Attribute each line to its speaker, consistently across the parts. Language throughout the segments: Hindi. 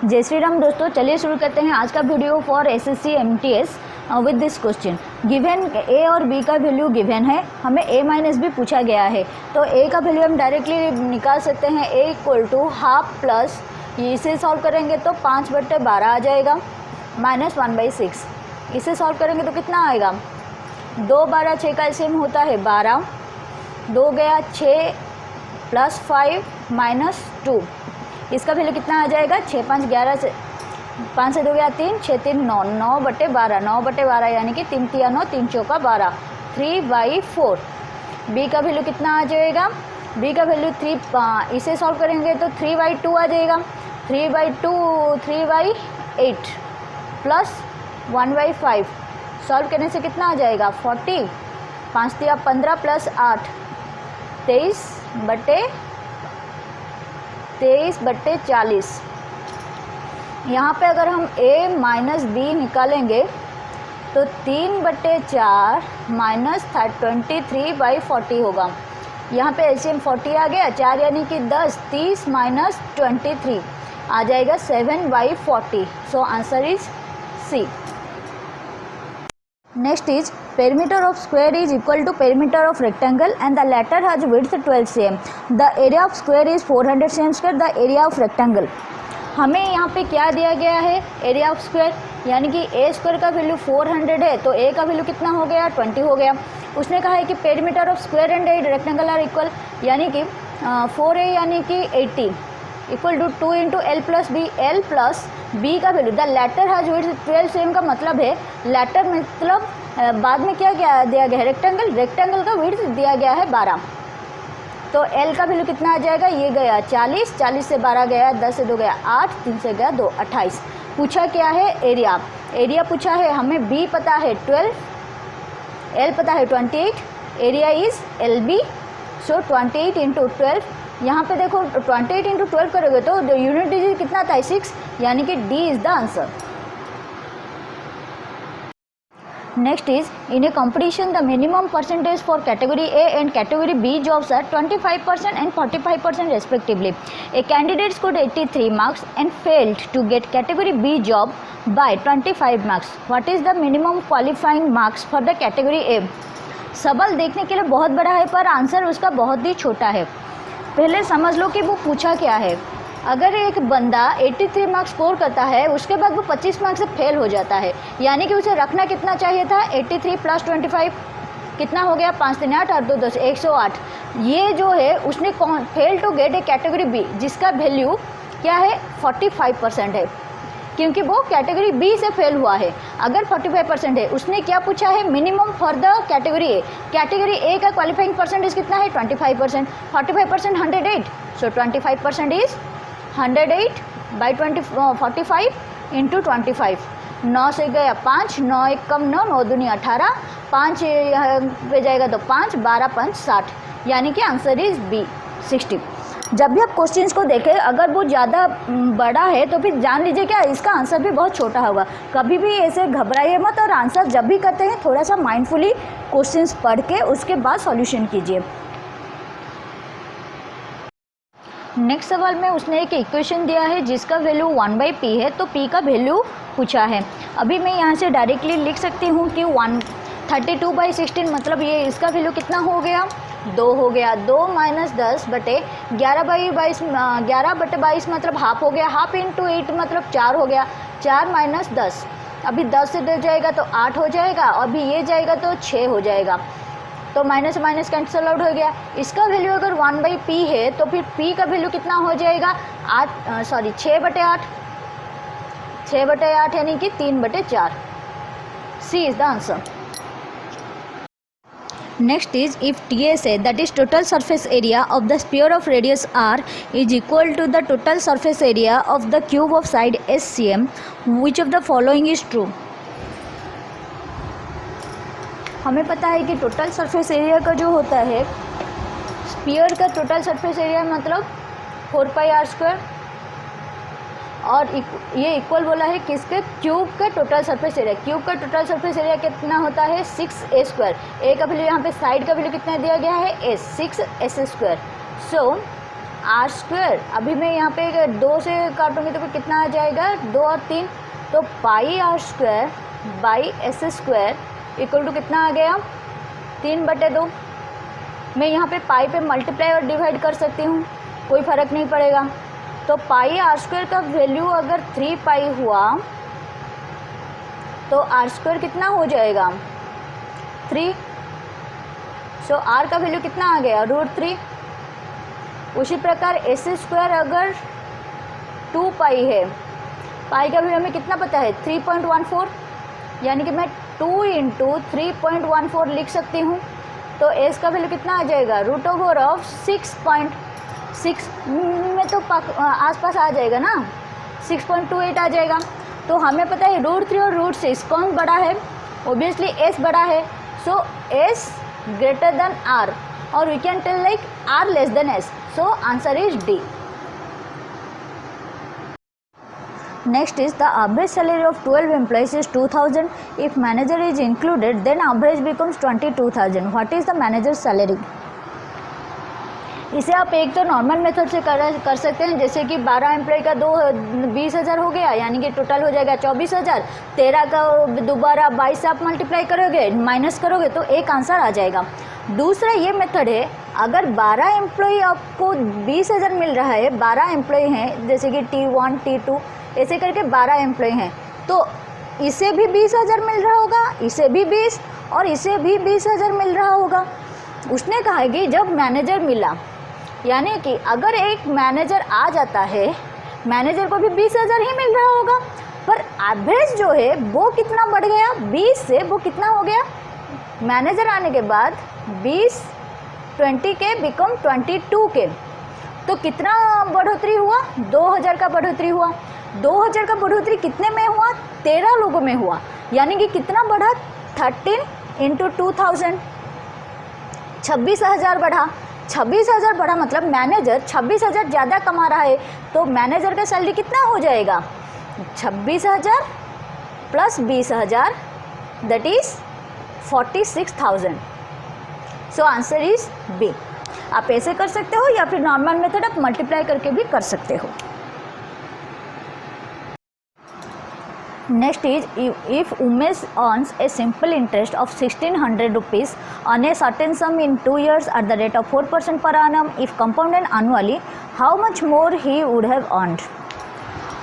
Speaker 1: जय श्री राम दोस्तों, चलिए शुरू करते हैं आज का video for SSC MTS with this question. Given a और बी का वैल्यू गिवन है, हमें ए माइनस बी पूछा गया है। तो ए का वैल्यू हम डायरेक्टली निकाल सकते हैं, ए इक्वल टू हाफ प्लस इसे सॉल्व करेंगे तो 5/12 आ जाएगा माइनस 1/6। इसे सॉल्व करेंगे तो कितना आएगा, 2 12 6 का एलसीएम होता है 12, 2 गया 6 प्लस 5 माइनस 2। इसका वैल्यू कितना आ जाएगा, 6 5 11 से 5 से 2 गया 3, 6 3 9, 9/12, 9/12 यानी कि 3 3 9, 3 चौका 12, 3/4। बी का वैल्यू कितना आ जाएगा, बी का वैल्यू 3, इसे सॉल्व करेंगे तो 3/2 आ जाएगा, 3/2 3/8 प्लस 1/5। सॉल्व करने से कितना आ जाएगा 40, 5 3 15 प्लस 8 23/40। यहाँ पे अगर हम a माइनस बी निकालेंगे तो 3/4 माइनस 23/40 होगा। यहाँ पे एलसीएम 40 आ गया, 4 यानी कि 10, 30 माइनस 23 आ जाएगा 7/40। So answer is C. Next is perimeter of square is equal to perimeter of rectangle and the latter has width 12 cm. The area of square is 400 cm square. The area of rectangle. हमें यहाँ पे क्या दिया गया है, एरिया ऑफ स्क्वायर, यानी कि ए स्क्वायर का वैल्यू 400 है तो ए का वैल्यू कितना हो गया 20 हो गया। उसने कहा है कि perimeter of square and rectangle are equal, यानी कि 4a यानी कि 80 equal to 2 into l plus b, l plus b का value the latter has width 12 same का मतलब है लेटर मतलब बाद में क्या दिया गया है, रेक्टेंगल का विड्थ दिया गया है 12। तो एल का वैल्यू कितना आ जाएगा, ये गया 40, 40 से 12 गया, 10 से 2 गया 8, 3 से गया 2, 28। पूछा क्या है, एरिया पूछा है, हमें बी पता है 12, एल पता है 28, area is L B. So 28 into 12, यहाँ पे देखो 28 इंटू 12 करोगे तो यूनिट डिजिट कितना था 6, यानी कि D is the answer. Next is in a competition the minimum percentage for category A and category B jobs are 25% and 45% respectively. A candidate scored 83 marks and failed to get category B job by 25 marks. What is the minimum qualifying marks for the category A. सवाल देखने के लिए बहुत बड़ा है पर आंसर उसका बहुत ही छोटा है। पहले समझ लो कि वो पूछा क्या है। अगर एक बंदा 83 मार्क्स स्कोर करता है उसके बाद वो 25 मार्क्स से फेल हो जाता है, यानी कि उसे रखना कितना चाहिए था, 83 प्लस 25 कितना हो गया, 5 3 8 और 2 10 108। ये जो है उसने fail to get A category B जिसका वैल्यू क्या है 45% है, क्योंकि वो कैटेगरी बी से फेल हुआ है। अगर 45% है, उसने क्या पूछा है, minimum for the category A. Category A का क्वालिफाइंग परसेंटेज कितना है 25%, 45% 108। सो 25% इज 108 बाई 45 इंटू 25। 9 से गया 5, 9 1 कम 9, 9 दूनी 18, 5 पे जाएगा तो 5, 12 5 60, यानी कि आंसर इज बी 60। जब भी आप क्वेश्चंस को देखें अगर वो ज़्यादा बड़ा है तो फिर जान लीजिए क्या इसका आंसर भी बहुत छोटा होगा। कभी भी ऐसे घबराइए मत और आंसर जब भी करते हैं थोड़ा सा माइंडफुली क्वेश्चंस पढ़ के उसके बाद सॉल्यूशन कीजिए। नेक्स्ट सवाल में उसने एक इक्वेशन दिया है जिसका वैल्यू 1/p है, तो p का वैल्यू पूछा है। अभी मैं यहाँ से डायरेक्टली लिख सकती हूँ कि 32/16 मतलब ये इसका वैल्यू कितना हो गया 2 हो गया। 2 माइनस 10 बटे 11/22, 11/22 मतलब हाफ हो गया, हाफ इंटू 8 मतलब 4 हो गया, 4 माइनस 10। अभी 10 से 2 जाएगा तो 8 हो जाएगा, अभी ये जाएगा तो 6 हो जाएगा, तो माइनस माइनस कैंसिल आउट हो गया। इसका वैल्यू अगर 1/p है तो फिर p का वैल्यू कितना हो जाएगा 6/8, 6/8 यानी कि 3/4। C is the answer. Next is if TSA, that is total surface area of the sphere of radius r is equal to the total surface area of the cube of side SCM, which of the following is true? हमें पता है कि टोटल सरफेस एरिया का जो होता है, स्फीयर का टोटल सरफेस एरिया मतलब 4πr², और ये इक्वल बोला है किसके, क्यूब का टोटल सरफेस एरिया। क्यूब का टोटल सरफेस एरिया कितना होता है 6a²। ए का वैल्यू यहाँ पे साइड का वैल्यू कितना दिया गया है s, 6s²। So are square, अभी मैं यहाँ पे 2 से काटूँगी तो फिर कितना आ जाएगा 2 और 3, तो pi r square by s square equal to कितना आ गया 3/2। मैं यहाँ पे पाई पे मल्टीप्लाई और डिवाइड कर सकती हूँ, कोई फ़र्क नहीं पड़ेगा। तो पाई आर स्क्वायर का वैल्यू अगर 3 पाई हुआ तो आर स्क्वायर कितना हो जाएगा 3। सो आर का वैल्यू कितना आ गया √3। उसी प्रकार एस स्क्वायर अगर 2 पाई है, पाई का वैल्यू हमें कितना पता है 3.14, यानी कि मैं 2 × 3.14 लिख सकती हूँ। तो एस का वैल्यू कितना आ जाएगा √6.6 में तो आसपास आ जाएगा ना, 6.28 आ जाएगा। तो हमें पता है √3 और √6 कौन बड़ा है, ओबियसली एस बड़ा है। So S greater than R, और we can tell like R less than S. So answer is D. Next is the average salary of 12 employees is 2000. If manager is included, then average becomes 22,000. What is the manager's salary? इसे आप एक तो नॉर्मल मेथड से कर सकते हैं, जैसे कि 12 एम्प्लॉय का 20,000 हो गया, यानी कि टोटल हो जाएगा 24,000। 13 का दोबारा 22 से आप मल्टीप्लाई करोगे, माइनस करोगे तो एक आंसर आ जाएगा। दूसरा ये मेथड है, अगर 12 एम्प्लॉय आपको 20,000 मिल रहा है, 12 एम्प्लॉय हैं जैसे कि T1 T2 ऐसे करके 12 एम्प्लॉय हैं, तो इसे भी 20,000 मिल रहा होगा, इसे भी 20 और इसे भी 20,000 मिल रहा होगा। उसने कहा कि जब मैनेजर मिला, यानी कि अगर एक मैनेजर आ जाता है, मैनेजर को भी 20,000 ही मिल रहा होगा, पर एवरेज जो है वो कितना बढ़ गया 20 से, वो कितना हो गया मैनेजर आने के बाद 20 के बिकम 22 के, तो कितना बढ़ोतरी हुआ 2,000 का बढ़ोतरी हुआ। 2,000 का बढ़ोतरी कितने में हुआ 13 लोगों में हुआ, यानी कि कितना बढ़ा 13 × 2,000 26,000 बढ़ा। 26,000 बढ़ा मतलब मैनेजर 26,000 ज़्यादा कमा रहा है, तो मैनेजर का सैलरी कितना हो जाएगा 26,000 plus 20,000 that is 46,000। So answer is B. आप ऐसे कर सकते हो या फिर नॉर्मल मेथड आप मल्टीप्लाई करके भी कर सकते हो। Next is if Umesh earns a simple interest of 1,600 rupees on a certain sum in 2 years at the rate of 4% per annum, if compounded annually, how much more he would have earned?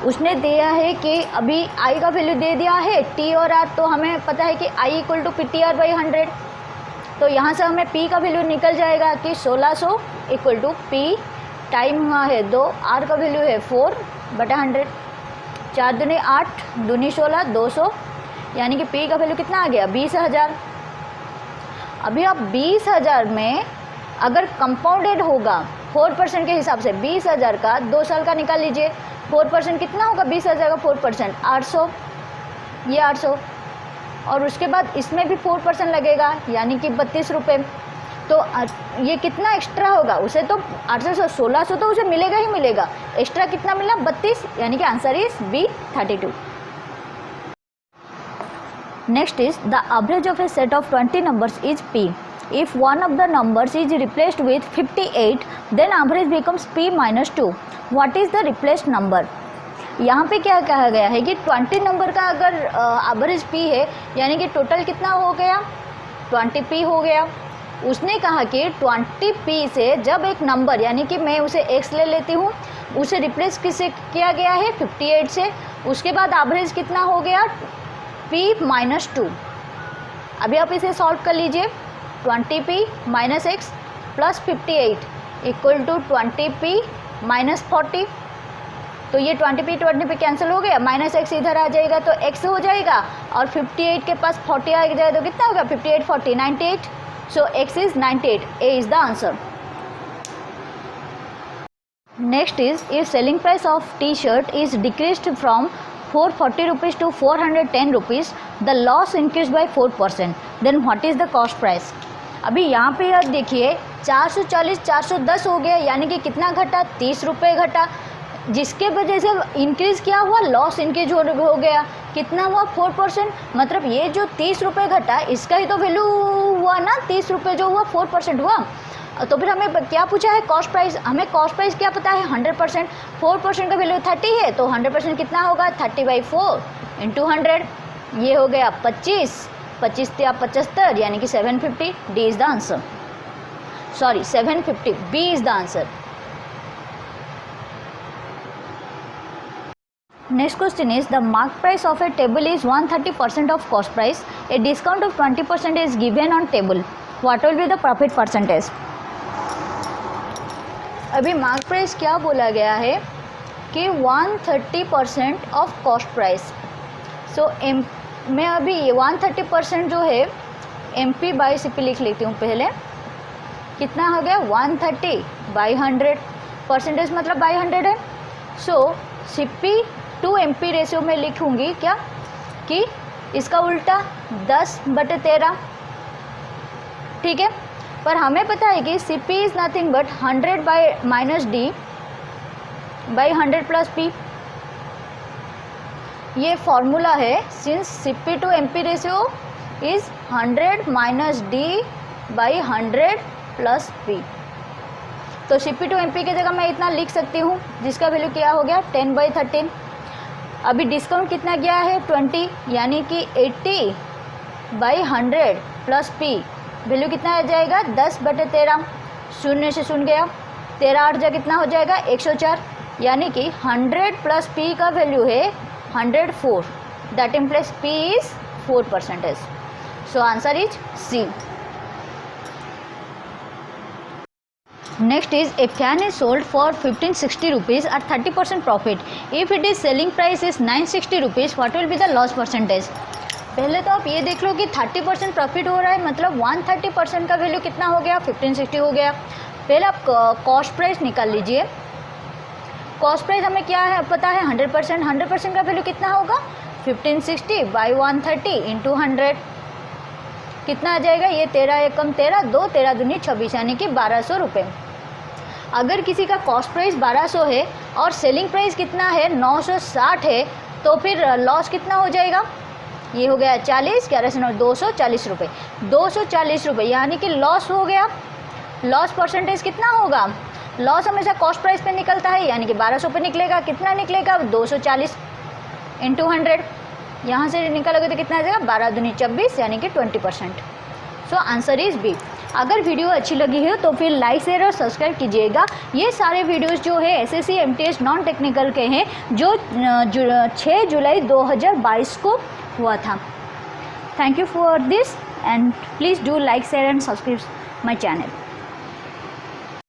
Speaker 1: उसने दिया है कि अभी I का वैल्यू दे दिया है T और R, तो हमें पता है कि I = PTR/100, तो यहाँ से हमें P का वैल्यू निकल जाएगा कि 1600 = P टाइम हुआ है 2, R का वैल्यू है 4/100, 4 दूनी 8 दूनी 16 200, यानी कि P का वैल्यू कितना आ गया 20,000। अभी आप 20,000 में अगर कंपाउंडेड होगा 4% के हिसाब से 20,000 का 2 साल का निकाल लीजिए, 4% कितना होगा 20,000 का 4% 800, ये 800, और उसके बाद इसमें भी 4% लगेगा यानी कि 32 रुपये। तो ये कितना एक्स्ट्रा होगा, उसे तो 800 से 1600 तो उसे मिलेगा ही मिलेगा, एक्स्ट्रा कितना मिला 32, यानी कि answer is B 32। Next is the average of a set of 20 numbers is P। If one of the numbers is replaced with 58 then average becomes P - 2। What is the replaced number. यहाँ पे क्या कहा गया है कि 20 नंबर का अगर एवरेज P है, यानी कि टोटल कितना हो गया 20P हो गया। उसने कहा कि 20P से जब एक नंबर, यानी कि मैं उसे x ले लेती हूँ, उसे रिप्लेस किससे किया गया है 58 से, उसके बाद एवरेज कितना हो गया P - 2। अभी आप इसे सॉल्व कर लीजिए, 20P - x प्लस 58 = 20P - 40। तो ये 20P कैंसिल हो गया, -x इधर आ जाएगा तो x हो जाएगा, और 58 के पास 40 आ जाए तो कितना होगा 58 40 98। So x is 98. A is the answer. Next is if selling price of T-shirt is decreased from 440 rupees to 410 rupees, the loss increased by 4%. Then what is the cost price? अभी यहाँ पे यार देखिए 440 410 हो गया, यानी कि कितना घटा 30 रुपये घटा, जिसके वजह से इंक्रीज़ क्या हुआ लॉस इंक्रीज हो गया, कितना हुआ 4%। मतलब ये जो 30 रुपये घटा इसका ही तो वैल्यू हुआ ना, 30 रुपये जो हुआ 4% हुआ। तो फिर हमें क्या पूछा है, कॉस्ट प्राइस। हमें कॉस्ट प्राइस क्या पता है, 100%। 4% का वैल्यू 30 है, तो 100% कितना होगा, 30/4 इंटू 100, ये हो गया 25, 25 या 75 यानी कि 750। D is the answer, sorry 750, B is the answer. Next question is, the mark price of a table is 130% of cost price. A discount of 20% is given on table. What will be the profit percentage? अभी मार्क प्राइस क्या बोला गया है कि 130% ऑफ कॉस्ट प्राइस। सो मैं अभी ये 130% जो है MP/CP लिख लेती हूँ पहले। कितना हो गया, 130/100, परसेंटेज मतलब बाई 100 है। सो CP टू MP रेशियो में लिखूंगी क्या कि इसका उल्टा 10/13, ठीक है। पर हमें पता है कि CP is nothing but 100/-D/100 + P। ये फॉर्मूला है, since CP to MP ratio is 100 - D/100 + P। तो CP टू MP की जगह मैं इतना लिख सकती हूँ, जिसका वैल्यू क्या हो गया, 10/13। अभी डिस्काउंट कितना गया है, 20, यानी कि 80/100 + P, वैल्यू कितना आ जाएगा, 10/13। शून्य से शून्य गया, 13 8 जा कितना हो जाएगा, 104, यानी कि 100 + P का वैल्यू है 104। That implies P is 4%। So answer is C। Next is, a fan is sold for 1560 rupees at 30% profit. If it is selling price is 960 rupees, what will be the loss percentage? पहले तो आप ये देख लो कि 30% प्रॉफिट हो रहा है, मतलब 130% का वैल्यू कितना हो गया, 1560 हो गया। पहले आप कॉस्ट प्राइस निकाल लीजिए। कॉस्ट प्राइस हमें क्या है पता है, 100%। 100% का वैल्यू कितना होगा, 1560/130 इंटू 100, कितना आ जाएगा, ये 13 एकम 13, 2 13 दूनी 26, यानी कि 1200 रुपये। अगर किसी का कॉस्ट प्राइस 1200 है और सेलिंग प्राइस कितना है, 960 है, तो फिर लॉस कितना हो जाएगा, ये हो गया 40, 11 से 9, 240 रुपये। 240 रुपये यानी कि लॉस हो गया। लॉस परसेंटेज कितना होगा, लॉस हमेशा कॉस्ट प्राइस पे निकलता है, यानी कि 1200 पे निकलेगा। कितना निकलेगा, 240 इंटू 100, यहाँ से निकलोगे तो कितना आ जाएगा, 12 दूनी 26, यानी कि 20%। So answer is B. अगर वीडियो अच्छी लगी है तो फिर लाइक शेयर और सब्सक्राइब कीजिएगा। ये सारे वीडियोस जो है SSC MTS नॉन टेक्निकल के हैं, जो 6 जुलाई 2022 को हुआ था। Thank you for this and please do like share and subscribe my channel.